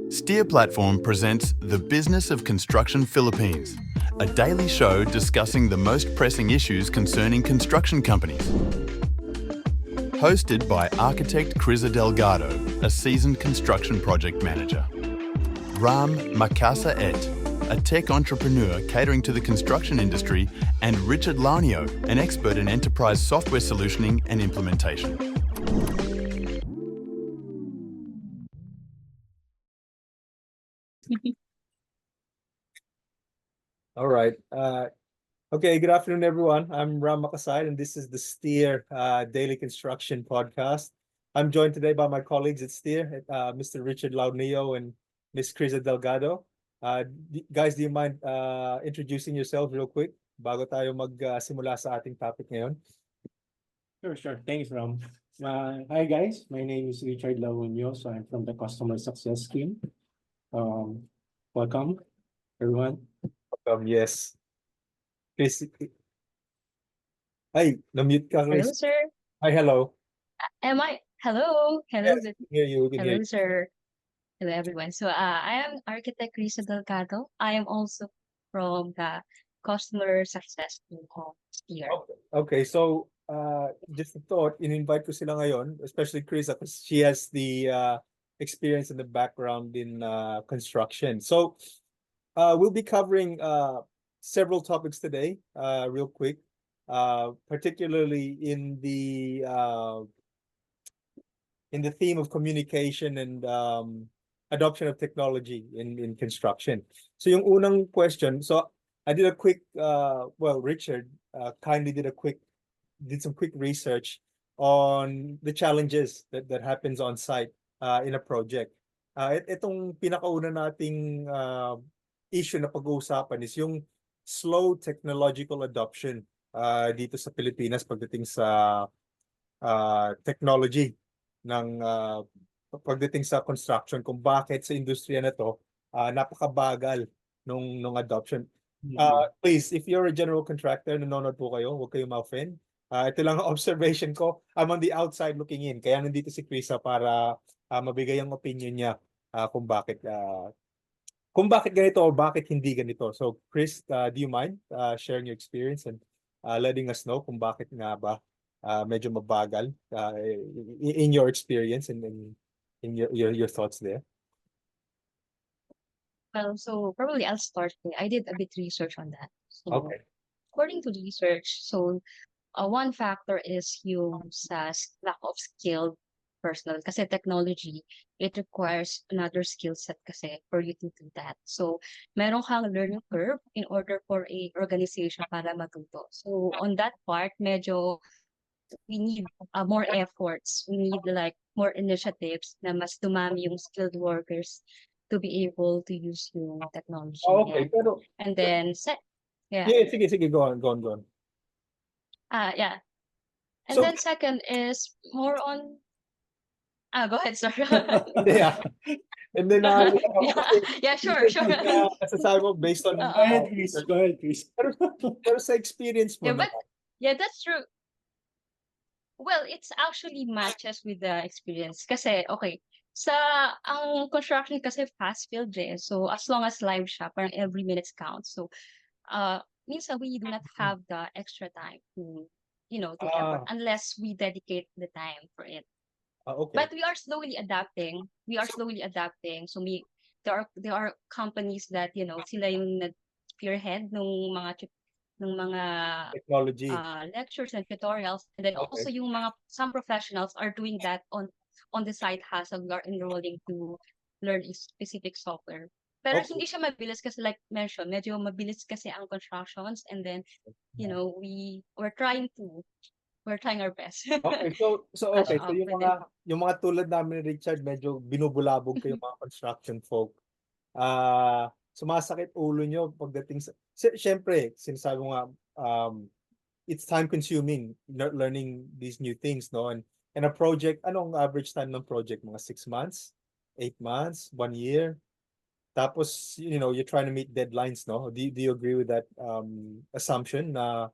Steer Platform presents The Business of Construction Philippines, a daily show discussing the most pressing issues concerning construction companies. Hosted by architect Criza Delgado, a seasoned construction project manager. Ram Makasa Et, a tech entrepreneur catering to the construction industry, and Richard Larnio, an expert in enterprise software solutioning and implementation. All right. Okay, good afternoon, everyone. I'm Ram Makasai, and this is the Steer Daily Construction Podcast. I'm joined today by my colleagues at Steer, Mr. Richard Launio and Ms. Criza Delgado. Guys, do you mind introducing yourself real quick bago tayo magsimula sa ating topic ngayon? Sure. Thanks, Ram. Hi, guys. My name is Richard Launio, so I'm from the customer success team. Welcome, everyone. Yes. Chris. Ay, na-mute ka, Hello, Chris. sir. Hi, hello. Hello? Hello, Yes, we can hear you. We can hear hello, you. sir. Hello, everyone. So, I am architect Criza Delgado. I am also from the customer success team of Steer. Okay, so just a thought, in-invite ko sila ngayon, especially Chris, because she has the experience and the background in construction. So we'll be covering several topics today, real quick, particularly in the theme of communication and adoption of technology in construction. So yung unang question, so I did a quick, Richard kindly did some quick research on the challenges that happens on site in a project. Itong pinakauna nating issue na pag-uusapan is yung slow technological adoption dito sa Pilipinas pagdating sa technology ng pagdating sa construction, kung bakit sa industriya na to napakabagal nung adoption. Please, if you're a general contractor, nanonood po kayo, huwag kayong ma-offend. Ito lang ang observation ko. I'm on the outside looking in. Kaya nandito si Krisa para mabigay ang opinion niya kung bakit ganito o bakit hindi ganito. So, Chris, do you mind sharing your experience and letting us know kung bakit nga ba medyo mabagal in your experience and in your thoughts there? Well, so probably I'll start there. I did a bit research on that. So, Okay. according to research, so one factor is yung sa lack of skilled personnel. Kasi technology, it requires another skill set kasi for you to do that. So, meron kang learning curve in order for a organization para matuto. So, on that part, medyo we need more efforts. We need like more initiatives na mas dumami yung skilled workers to be able to use yung technology. Okay, pero And then, yeah. sige, go on. Yeah. And So- then second is more on go ahead, sorry. Yeah. And then yeah, sure. nasasabi mo based on Go ahead, Chris. pero sa experience mo Yeah, na, but yeah, that's true. Well, it's actually matches with the experience. Kasi, okay, ang construction kasi fast-paced eh. So, as long as live siya, parang every minute counts. So, minsan we do not have the extra time to, to effort unless we dedicate the time for it. okay. But we are slowly adapting. So, there are companies that, sila yung nag-spearhead ng mga Technology. lectures and tutorials, and then also Okay. yung some professionals are doing that on the side hustle. We are enrolling to learn a specific software. Pero Okay. hindi siya mabilis kasi like mentioned, medyo mabilis kasi ang constructions, and then we're trying our best. Okay, so Catch okay, so up with it. yung mga tulad namin ni Richard, medyo binubulabog kayo mga construction folk. Sumasakit ulo nyo pagdating sa syempre, sinasabi mo nga it's time consuming learning these new things, no? And a project, anong average time ng project? Mga 6 months, 8 months, 1 year. Tapos, you're trying to meet deadlines, no? Do you agree with that assumption na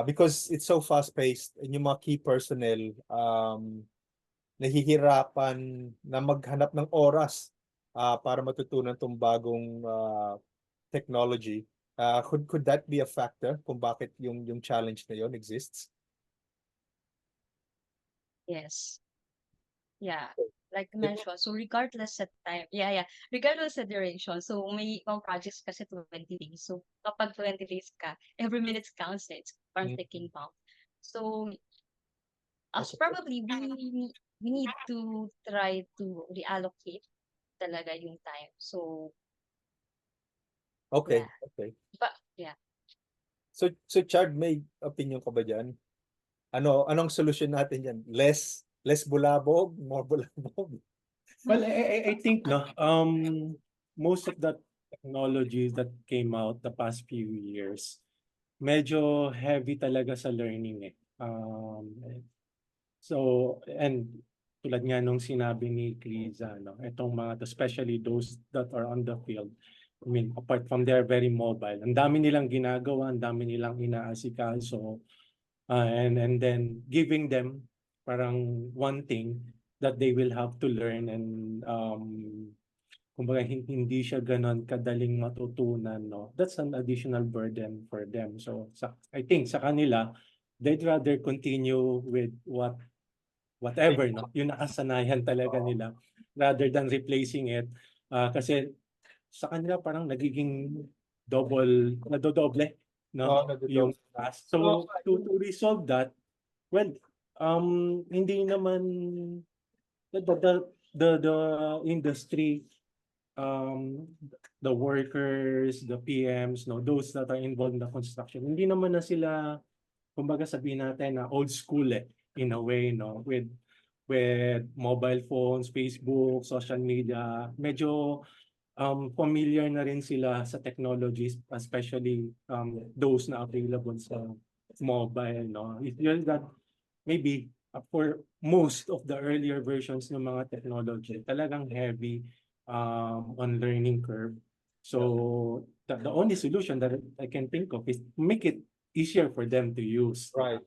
because it's so fast-paced and yung mga key personnel nahihirapan na maghanap ng oras para matutunan tong bagong technology. Could that be a factor kung bakit yung challenge na yon exists? Yes. Yeah. Like mentioned, so regardless sa time, regardless sa duration, so may mga projects kasi 20 days. So kapag 20 days ka, every minute counts, it's parang Mm. ticking bomb. So as Okay. probably we need to try to reallocate talaga yung time. So Okay, yeah, okay. but yeah. So Chad, may opinion ka ba dyan? Anong solution natin yan? Less bulabog, more bulabog? Well, I think no, most of the technologies that came out the past few years, medyo heavy talaga sa learning eh. So, and tulad nga nung sinabi ni Kriza, no, itong mga, especially those that are on the field, I mean, apart from they're very mobile, ang dami nilang ginagawa, ang dami nilang inaasikaso, and then giving them parang one thing that they will have to learn, and kumbaga hindi siya ganon kadaling matutunan, no? That's an additional burden for them. So I think sa kanila, they'd rather continue with whatever, no? Yung nakasanayan talaga nila rather than replacing it. Kasi sa kanila parang nagiging nadodoble, no? Yung task. So to resolve that, well, hindi naman the industry, the workers, the PMs, no, those that are involved in the construction, hindi naman na sila, kumbaga sabihin natin na old school in a way, no, with mobile phones, Facebook, social media, medyo familiar na rin sila sa technologies, especially those na available sa mobile, no. It's just that maybe for most of the earlier versions ng mga technology, talagang heavy on learning curve. So the only solution that I can think of is make it easier for them to use. Right.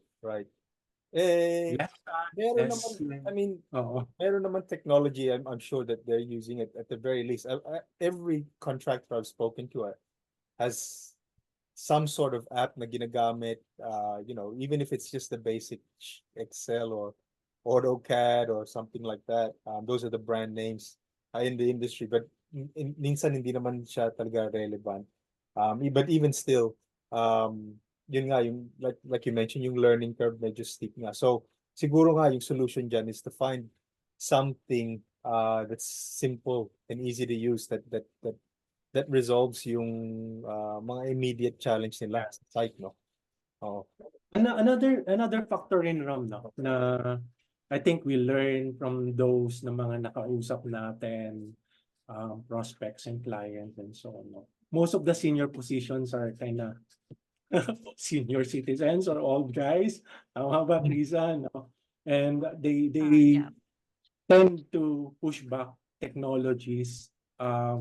Less Meron less, naman, I mean, oo. meron naman technology, I'm sure that they're using it at the very least. Every contractor I've spoken to has some sort of app na ginagamit, even if it's just the basic Excel or AutoCAD or something like that. Those are the brand names in the industry, but minsan hindi naman siya talaga relevant. But even still, yun nga, yung like you mentioned, yung learning curve medyo steep nga. So siguro nga yung solution dyan is to find something that's simple and easy to use that resolves yung mga immediate challenge nila sa site, no? Another factor in Ram, no, na I think we learn from those na mga nakausap natin, prospects and clients and so on, no. Most of the senior positions are kind of senior citizens or old guys, tama ba, Kriza, no? And they Yeah. tend to push back technologies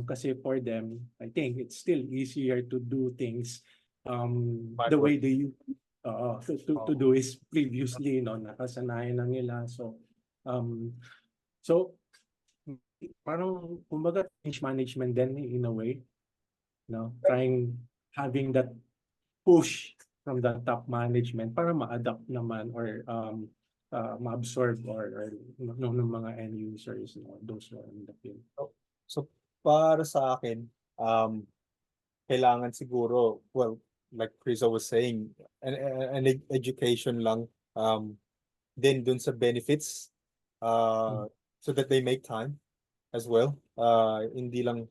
kasi for them, I think it's still easier to do things the way they to do is previously, no, nakasanayan na nila. So parang kumbaga change management din in a way, no, having that push from the top management para ma-adapt naman or ma-absorb or ng mga end users, no, those who are in the field. So para sa akin, kailangan siguro, well, like Krisa was saying, an education lang, then dun sa benefits, so that they make time as well. Hindi lang,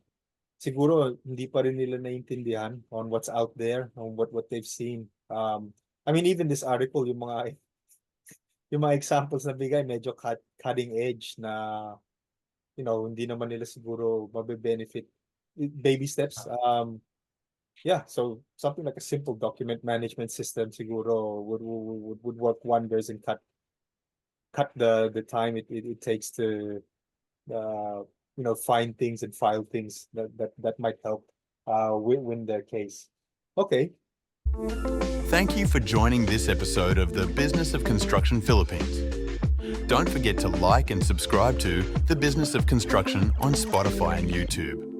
siguro hindi pa rin nila naiintindihan on what's out there, on what they've seen. I mean, even this article, yung mga examples na bigay, medyo cutting edge na, hindi naman nila siguro mabe-benefit. Baby steps. Yeah, so something like a simple document management system siguro would work wonders and cut the time it takes to find things and file things that might help win their case. Okay. Thank you for joining this episode of the Business of Construction Philippines. Don't forget to like and subscribe to The Business of Construction on Spotify and YouTube.